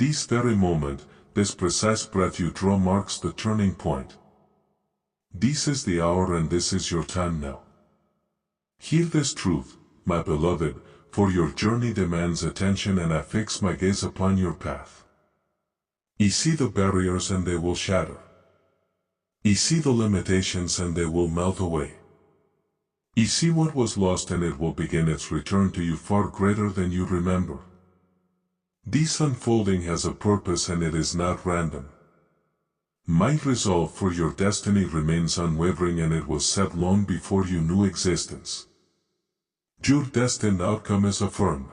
This very moment, this precise breath you draw marks the turning point. This is the hour and this is your time now. Hear this truth, my beloved, for your journey demands attention and I fix my gaze upon your path. You see the barriers and they will shatter. You see the limitations and they will melt away. You see what was lost and it will begin its return to you far greater than you remember. This unfolding has a purpose and it is not random. My resolve for your destiny remains unwavering and it was set long before you knew existence. Your destined outcome is affirmed.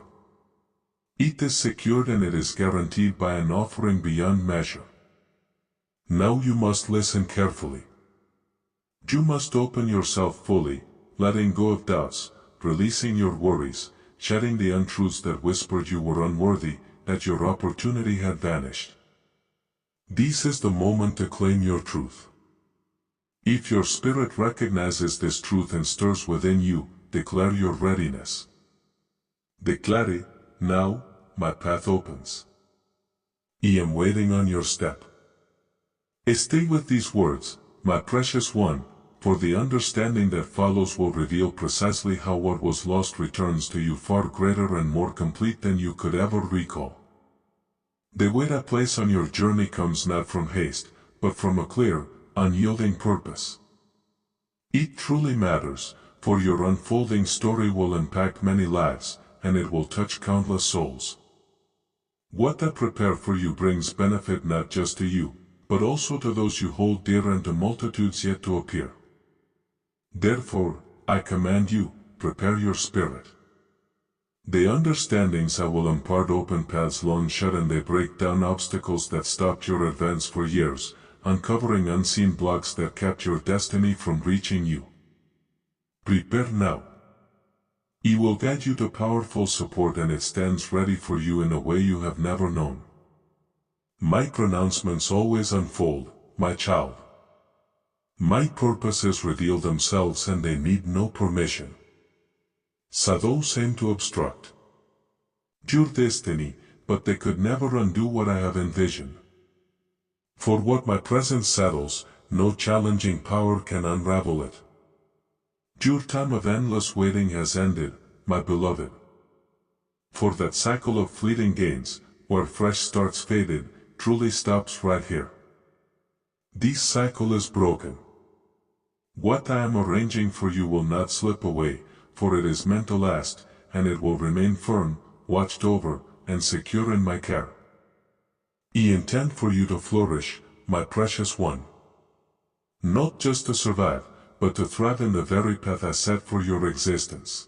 It is secured and it is guaranteed by an offering beyond measure. Now you must listen carefully. You must open yourself fully, letting go of doubts, releasing your worries, shedding the untruths that whispered you were unworthy, that your opportunity had vanished. This is the moment to claim your truth. If your spirit recognizes this truth and stirs within you, declare your readiness. Declare it, now, my path opens. I am waiting on your step. Stay with these words, my precious one, for the understanding that follows will reveal precisely how what was lost returns to you far greater and more complete than you could ever recall. The weight I place on your journey comes not from haste, but from a clear, unyielding purpose. It truly matters, for your unfolding story will impact many lives, and it will touch countless souls. What I prepare for you brings benefit not just to you, but also to those you hold dear and to multitudes yet to appear. Therefore, I command you, prepare your spirit. The understandings I will impart open paths long shut and they break down obstacles that stopped your advance for years, uncovering unseen blocks that kept your destiny from reaching you. Prepare now. It will guide you to powerful support and it stands ready for you in a way you have never known. My pronouncements always unfold, my child. My purposes reveal themselves and they need no permission. So those aim to obstruct your destiny, but they could never undo what I have envisioned. For what my presence settles, no challenging power can unravel it. Your time of endless waiting has ended, my beloved. For that cycle of fleeting gains, where fresh starts faded, truly stops right here. This cycle is broken. What I am arranging for you will not slip away, for it is meant to last, and it will remain firm, watched over, and secure in my care. I intend for you to flourish, my precious one. Not just to survive, but to thrive in the very path I set for your existence.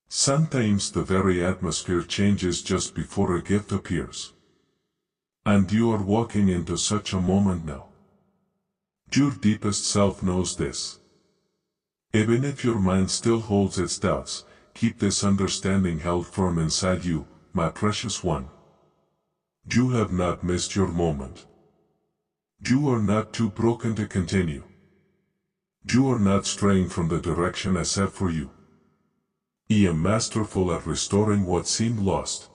Sometimes the very atmosphere changes just before a gift appears. And you are walking into such a moment now. Your deepest self knows this. Even if your mind still holds its doubts, keep this understanding held firm inside you, my precious one. You have not missed your moment. You are not too broken to continue. You are not straying from the direction I set for you. I am masterful at restoring what seemed lost.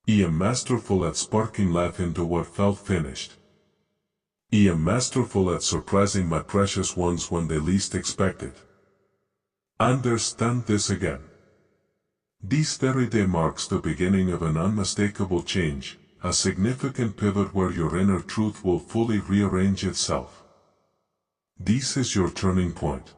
I am masterful at sparking life into what felt finished. I am masterful at surprising my precious ones when they least expect it. Understand this again. This very day marks the beginning of an unmistakable change, a significant pivot where your inner truth will fully rearrange itself. This is your turning point.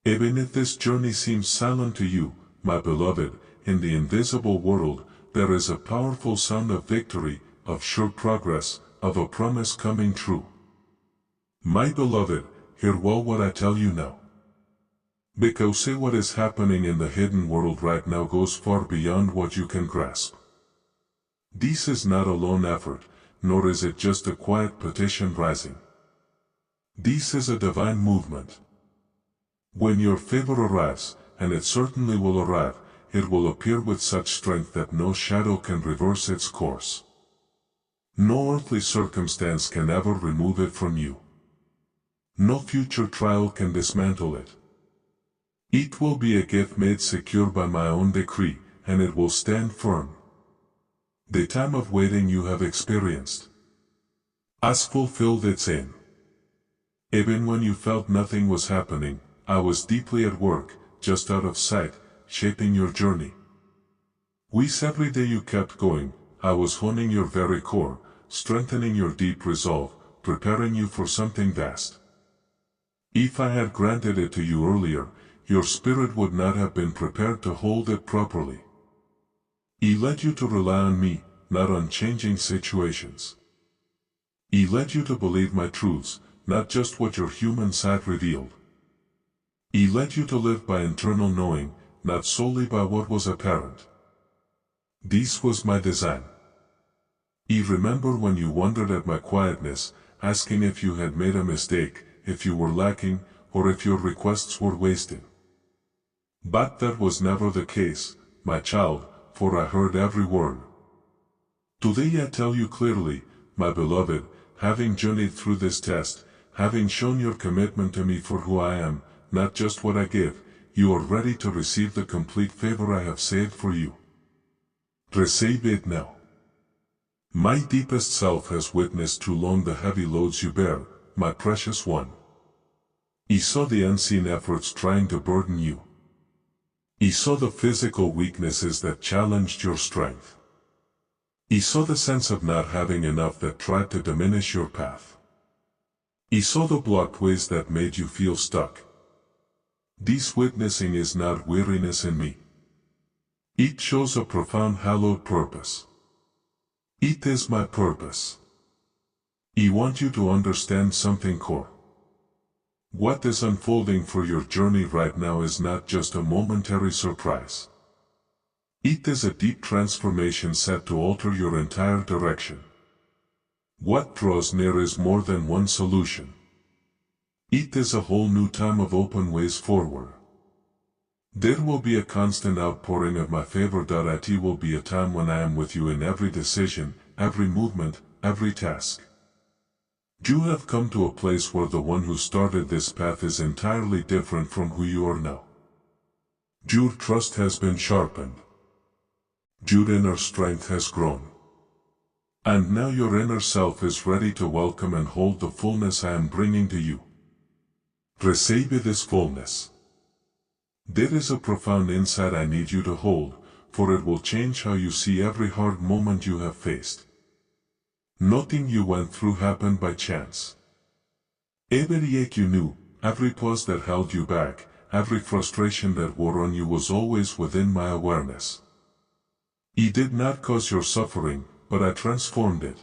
Even if this journey seems silent to you, my beloved, in the invisible world, there is a powerful sound of victory, of sure progress, of a promise coming true. My beloved, hear well what I tell you now. Because what is happening in the hidden world right now goes far beyond what you can grasp. This is not a lone effort, nor is it just a quiet petition rising. This is a divine movement. When your favor arrives, and it certainly will arrive, it will appear with such strength that no shadow can reverse its course. No earthly circumstance can ever remove it from you. No future trial can dismantle it. It will be a gift made secure by my own decree, and it will stand firm. The time of waiting you have experienced has fulfilled its aim. Even when you felt nothing was happening, I was deeply at work, just out of sight, shaping your journey. With every day you kept going, I was honing your very core, strengthening your deep resolve, preparing you for something vast. If I had granted it to you earlier, your spirit would not have been prepared to hold it properly. He led you to rely on me, not on changing situations. He led you to believe my truths, not just what your human sight revealed. He led you to live by internal knowing, not solely by what was apparent. This was my design. I remember when you wondered at my quietness, asking if you had made a mistake, if you were lacking, or if your requests were wasted. But that was never the case, my child, for I heard every word. Today I tell you clearly, my beloved, having journeyed through this test, having shown your commitment to me for who I am, not just what I give, you are ready to receive the complete favor I have saved for you. Receive it now. My deepest self has witnessed too long the heavy loads you bear, my precious one. He saw the unseen efforts trying to burden you. He saw the physical weaknesses that challenged your strength. He saw the sense of not having enough that tried to diminish your path. He saw the blocked ways that made you feel stuck. This witnessing is not weariness in me. It shows a profound hallowed purpose. It is my purpose. I want you to understand something core. What is unfolding for your journey right now is not just a momentary surprise. It is a deep transformation set to alter your entire direction. What draws near is more than one solution. It is a whole new time of open ways forward. There will be a constant outpouring of my favor. It will be a time when I am with you in every decision, every movement, every task. You have come to a place where the one who started this path is entirely different from who you are now. Your trust has been sharpened. Your inner strength has grown. And now your inner self is ready to welcome and hold the fullness I am bringing to you. Receive this fullness. There is a profound insight I need you to hold, for it will change how you see every hard moment you have faced. Nothing you went through happened by chance. Every ache you knew, every pause that held you back, every frustration that wore on you was always within my awareness. He did not cause your suffering, but I transformed it.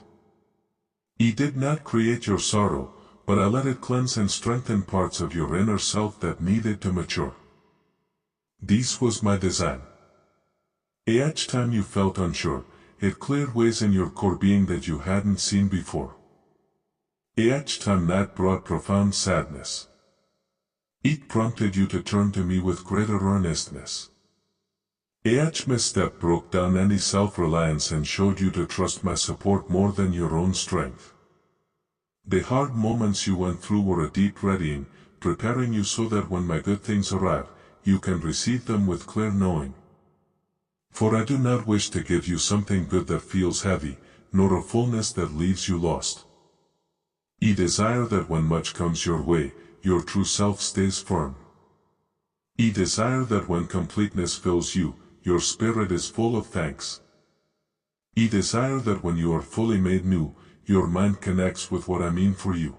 He did not create your sorrow, but I let it cleanse and strengthen parts of your inner self that needed to mature. This was my design. Each time you felt unsure, it cleared ways in your core being that you hadn't seen before. Each time that brought profound sadness. It prompted you to turn to me with greater earnestness. Each misstep broke down any self-reliance and showed you to trust my support more than your own strength. The hard moments you went through were a deep readying, preparing you so that when my good things arrive, you can receive them with clear knowing. For I do not wish to give you something good that feels heavy, nor a fullness that leaves you lost. I desire that when much comes your way, your true self stays firm. I desire that when completeness fills you, your spirit is full of thanks. I desire that when you are fully made new, your mind connects with what I mean for you.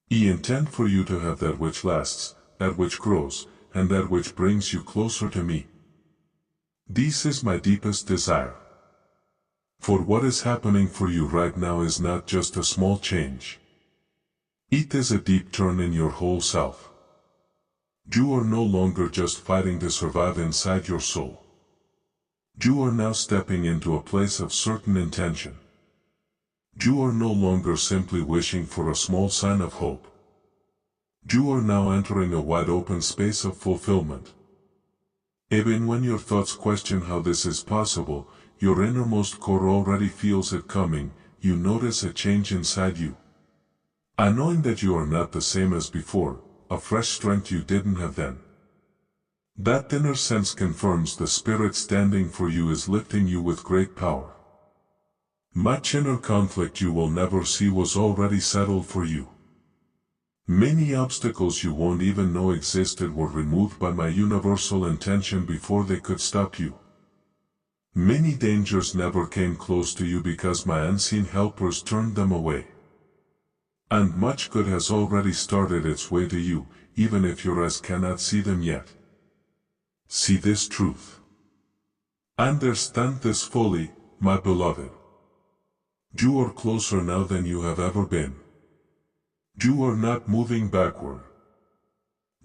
I intend for you to have that which lasts, that which grows, and that which brings you closer to me. This is my deepest desire. For what is happening for you right now is not just a small change. It is a deep turn in your whole self. You are no longer just fighting to survive inside your soul. You are now stepping into a place of certain intention. You are no longer simply wishing for a small sign of hope. You are now entering a wide open space of fulfillment. Even when your thoughts question how this is possible, your innermost core already feels it coming. You notice a change inside you. Knowing that you are not the same as before, a fresh strength you didn't have then. That inner sense confirms the spirit standing for you is lifting you with great power. Much inner conflict you will never see was already settled for you. Many obstacles you won't even know existed were removed by my universal intention before they could stop you. Many dangers never came close to you because my unseen helpers turned them away. And much good has already started its way to you, even if your eyes cannot see them yet. See this truth. Understand this fully, my beloved. You are closer now than you have ever been. You are not moving backward.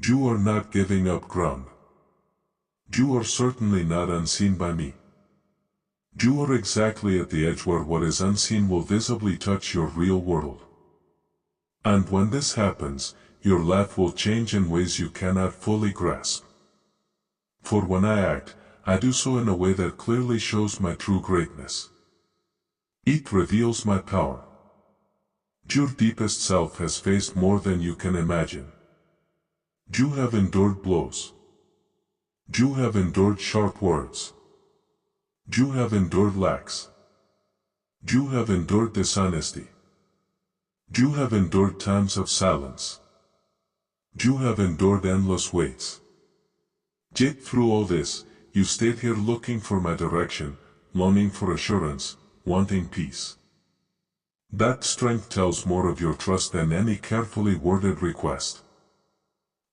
You are not giving up ground. You are certainly not unseen by me. You are exactly at the edge where what is unseen will visibly touch your real world. And when this happens, your life will change in ways you cannot fully grasp. For when I act, I do so in a way that clearly shows my true greatness. It reveals my power. Your deepest self has faced more than you can imagine. You have endured blows. You have endured sharp words. You have endured lacks. You have endured dishonesty. You have endured times of silence. You have endured endless waits. Yet through all this, you stayed here looking for my direction, longing for assurance, wanting peace. That strength tells more of your trust than any carefully worded request.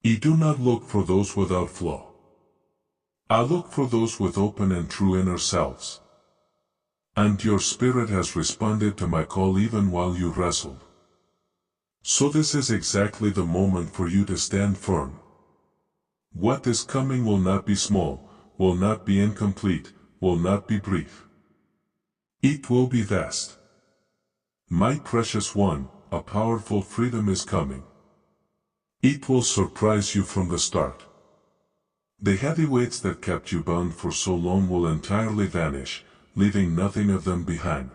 I do not look for those without flaw. I look for those with open and true inner selves. And your spirit has responded to my call even while you wrestled. So this is exactly the moment for you to stand firm. What is coming will not be small, will not be incomplete, will not be brief. It will be vast. My precious one, a powerful freedom is coming. It will surprise you from the start. The heavy weights that kept you bound for so long will entirely vanish, leaving nothing of them behind.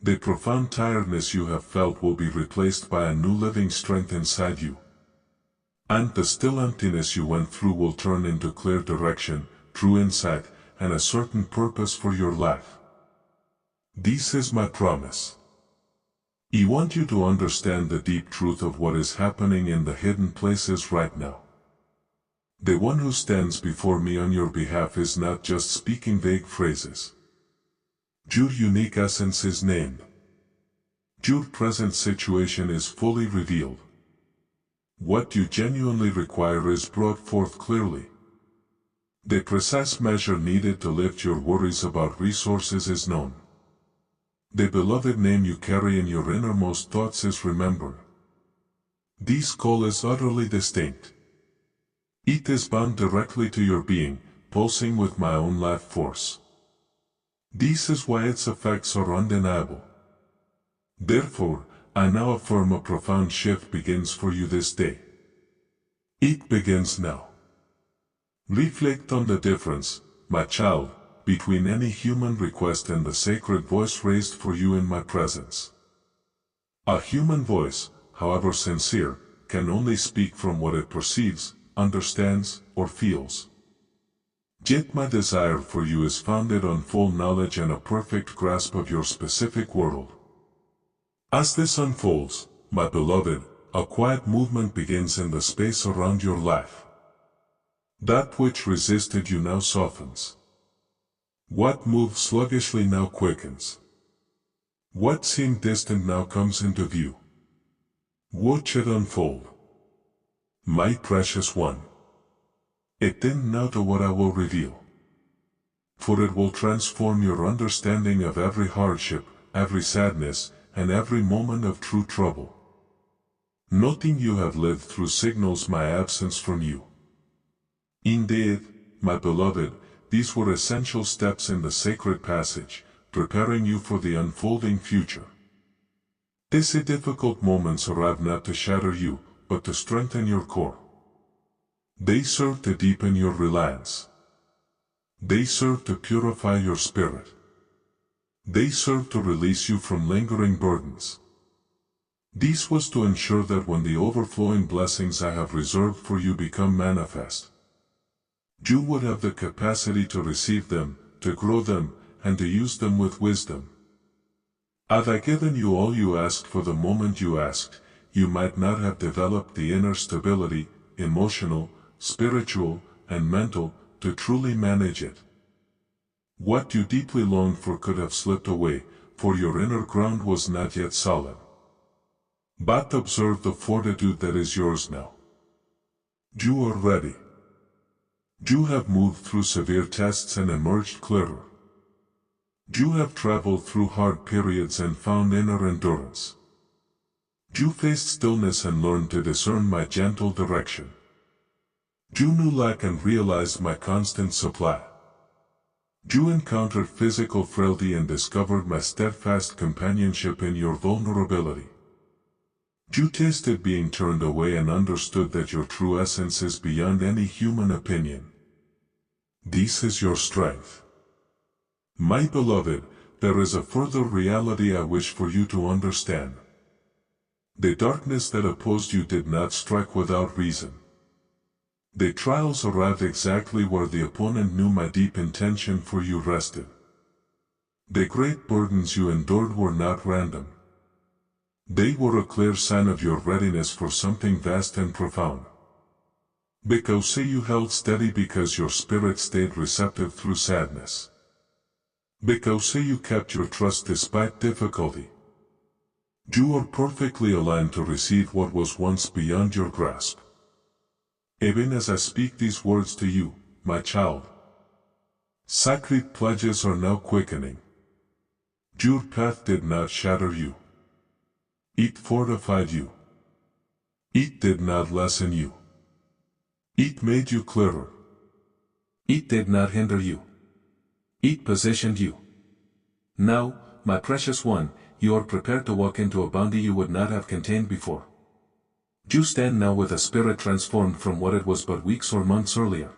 The profound tiredness you have felt will be replaced by a new living strength inside you. And the still emptiness you went through will turn into clear direction, true insight, and a certain purpose for your life. This is my promise. I want you to understand the deep truth of what is happening in the hidden places right now. The one who stands before me on your behalf is not just speaking vague phrases. Your unique essence is named. Your present situation is fully revealed. What you genuinely require is brought forth clearly. The precise measure needed to lift your worries about resources is known. The beloved name you carry in your innermost thoughts is remembered. This call is utterly distinct. It is bound directly to your being, pulsing with my own life force. This is why its effects are undeniable. Therefore, I now affirm a profound shift begins for you this day. It begins now. Reflect on the difference, my child, between any human request and the sacred voice raised for you in my presence. A human voice, however sincere, can only speak from what it perceives, understands, or feels. Yet my desire for you is founded on full knowledge and a perfect grasp of your specific world. As this unfolds, my beloved, a quiet movement begins in the space around your life. That which resisted you now softens. What moved sluggishly now quickens. What seemed distant now comes into view. Watch it unfold. My precious one. Attend now to what I will reveal. For it will transform your understanding of every hardship, every sadness, and every moment of true trouble. Nothing you have lived through signals my absence from you. Indeed, my beloved, these were essential steps in the sacred passage, preparing you for the unfolding future. These difficult moments arrive not to shatter you, but to strengthen your core. They serve to deepen your reliance. They serve to purify your spirit. They serve to release you from lingering burdens. This was to ensure that when the overflowing blessings I have reserved for you become manifest, you would have the capacity to receive them, to grow them, and to use them with wisdom. Had I given you all you asked for the moment you asked, you might not have developed the inner stability, emotional, spiritual, and mental, to truly manage it. What you deeply longed for could have slipped away, for your inner ground was not yet solid. But observe the fortitude that is yours now. You are ready. You have moved through severe tests and emerged clearer. You have traveled through hard periods and found inner endurance. You faced stillness and learned to discern my gentle direction. You knew lack and realized my constant supply. You encountered physical frailty and discovered my steadfast companionship in your vulnerability. You tasted being turned away and understood that your true essence is beyond any human opinion. This is your strength. My beloved, there is a further reality I wish for you to understand. The darkness that opposed you did not strike without reason. The trials arrived exactly where the opponent knew my deep intention for you rested. The great burdens you endured were not random. They were a clear sign of your readiness for something vast and profound. Because you held steady because your spirit stayed receptive through sadness. Because you kept your trust despite difficulty. You are perfectly aligned to receive what was once beyond your grasp. Even as I speak these words to you, my child, sacred pledges are now quickening. Your path did not shatter you. It fortified you. It did not lessen you. It made you clearer. It did not hinder you. It positioned you. Now, my precious one, you are prepared to walk into a bounty you would not have contained before. You stand now with a spirit transformed from what it was but weeks or months earlier.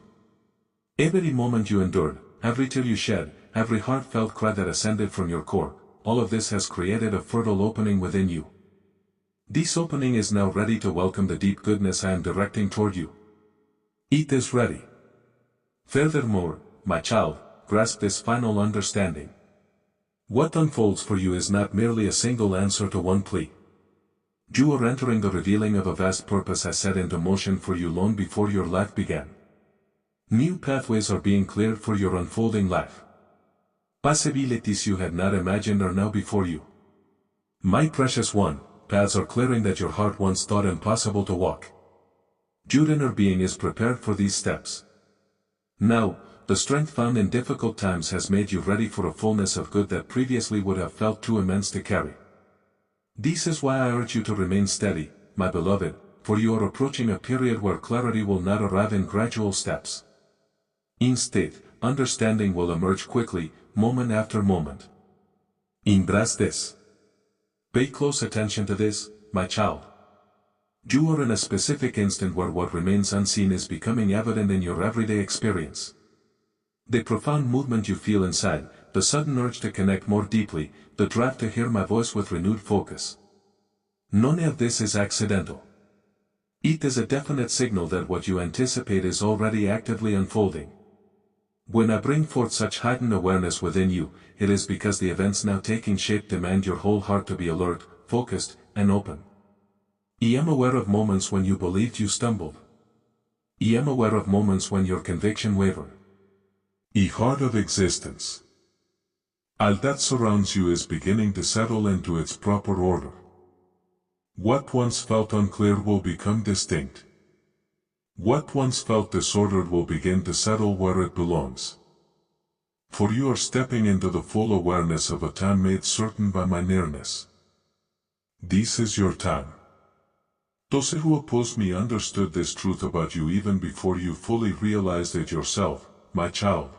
Every moment you endured, every tear you shed, every heartfelt cry that ascended from your core, all of this has created a fertile opening within you. This opening is now ready to welcome the deep goodness I am directing toward you. It is ready. Furthermore, my child, grasp this final understanding. What unfolds for you is not merely a single answer to one plea. You are entering the revealing of a vast purpose I set into motion for you long before your life began. New pathways are being cleared for your unfolding life. Possibilities you had not imagined are now before you. My precious one, paths are clearing that your heart once thought impossible to walk. Your inner being is prepared for these steps. Now, the strength found in difficult times has made you ready for a fullness of good that previously would have felt too immense to carry. This is why I urge you to remain steady, my beloved, for you are approaching a period where clarity will not arrive in gradual steps. Instead, understanding will emerge quickly, moment after moment. Embrace this. Pay close attention to this, my child. You are in a specific instant where what remains unseen is becoming evident in your everyday experience. The profound movement you feel inside, the sudden urge to connect more deeply, the drive to hear my voice with renewed focus. None of this is accidental. It is a definite signal that what you anticipate is already actively unfolding. When I bring forth such heightened awareness within you, it is because the events now taking shape demand your whole heart to be alert, focused, and open. I am aware of moments when you believed you stumbled. I am aware of moments when your conviction wavered. The heart of existence. All that surrounds you is beginning to settle into its proper order. What once felt unclear will become distinct. What once felt disordered will begin to settle where it belongs. For you are stepping into the full awareness of a time made certain by my nearness. This is your time. Those who opposed me understood this truth about you even before you fully realized it yourself, my child.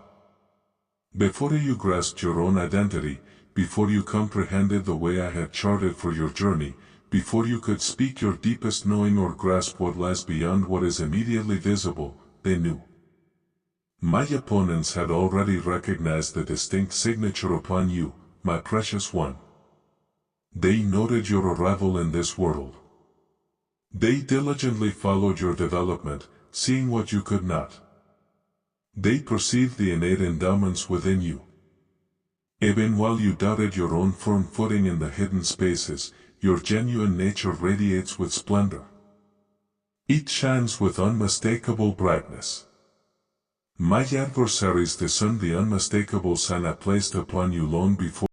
Before you grasped your own identity, before you comprehended the way I had charted for your journey, before you could speak your deepest knowing or grasp what lies beyond what is immediately visible, they knew. My opponents had already recognized the distinct signature upon you, my precious one. They noted your arrival in this world. They diligently followed your development, seeing what you could not. They perceived the innate endowments within you. Even while you doubted your own firm footing in the hidden spaces, your genuine nature radiates with splendor. It shines with unmistakable brightness. My adversaries discern the unmistakable sign I placed upon you long before